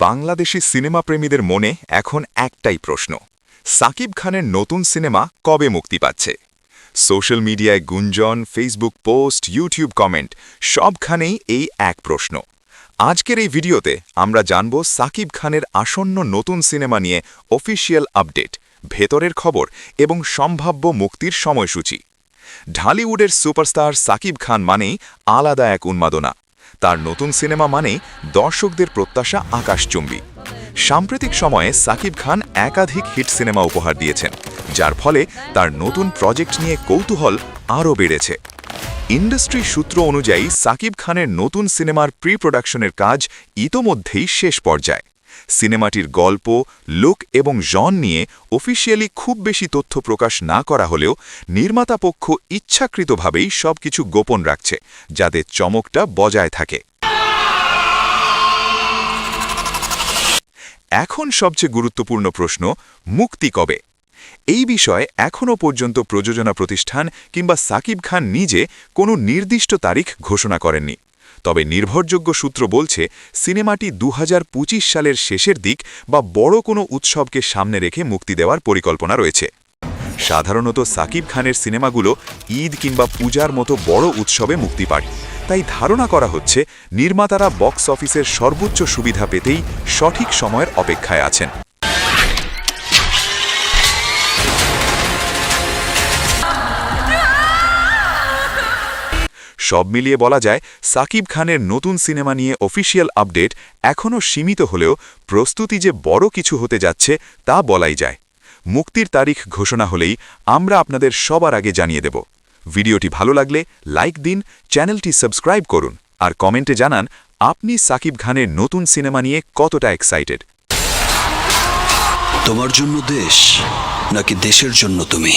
Bangladeshi cinema প্রেমীদের মনে এখন একটাই প্রশ্ন, সাকিব খানের নতুন সিনেমা কবে মুক্তি পাচ্ছে? সোশ্যাল মিডিয়ায় গুঞ্জন, ফেসবুক পোস্ট, ইউটিউব কমেন্ট সবখানেই এই এক প্রশ্ন। আজকের এই ভিডিওতে আমরা জানব সাকিব খানের আসন্ন নতুন সিনেমা নিয়ে অফিসিয়াল আপডেট, ভেতরের খবর এবং সম্ভাব্য মুক্তির সময়সূচি। ঢালিউডের সুপারস্টার সাকিব খান মানেই আলাদা এক উন্মাদনা। তার নতুন সিনেমা মানেই দর্শকদের প্রত্যাশা আকাশচুম্বী। সাম্প্রতিক সময়ে সাকিব খান একাধিক হিট সিনেমা উপহার দিয়েছেন, যার ফলে তার নতুন প্রজেক্ট নিয়ে কৌতূহল আরও বেড়েছে। ইন্ডাস্ট্রি সূত্র অনুযায়ী সাকিব খানের নতুন সিনেমার প্রি প্রোডাকশনের কাজ ইতোমধ্যেই শেষ পর্যায়ে। সিনেমাটির গল্প, লুক এবং জন নিয়ে অফিসিয়ালি খুব বেশি তথ্য প্রকাশ না করা হলেও নির্মাতা পক্ষ ইচ্ছাকৃতভাবেই সবকিছু গোপন রাখছে, যাতে চমকটা বজায় থাকে। এখন সবচেয়ে গুরুত্বপূর্ণ প্রশ্ন, মুক্তি কবে? এই বিষয়ে এখনও পর্যন্ত প্রযোজনা প্রতিষ্ঠান কিংবা সাকিব খান নিজে কোনো নির্দিষ্ট তারিখ ঘোষণা করেননি। তবে নির্ভরযোগ্য সূত্র বলছে সিনেমাটি ২০২৫ সালের শেষের দিক বা বড় কোনো উৎসবকে সামনে রেখে মুক্তি দেওয়ার পরিকল্পনা রয়েছে। সাধারণত সাকিব খানের সিনেমাগুলো ঈদ কিংবা পূজার মতো বড় উৎসবে মুক্তি পায়, তাই ধারণা করা হচ্ছে নির্মাতারা বক্স অফিসের সর্বোচ্চ সুবিধা পেতেই সঠিক সময়ের অপেক্ষায় আছেন। সব মিলিয়ে বলা যায়, সাকিব খানের নতুন সিনেমা নিয়ে অফিসিয়াল আপডেট এখনও সীমিত হলেও প্রস্তুতি যে বড় কিছু হতে যাচ্ছে তা বলাই যায়। মুক্তির তারিখ ঘোষণা হলেই আমরা আপনাদের সবার আগে জানিয়ে দেব। ভিডিওটি ভালো লাগলে লাইক দিন, চ্যানেলটি সাবস্ক্রাইব করুন আর কমেন্টে জানান আপনি সাকিব খানের নতুন সিনেমা নিয়ে কতটা এক্সাইটেড। তোমার জন্য দেশ নাকি দেশের জন্য তুমি?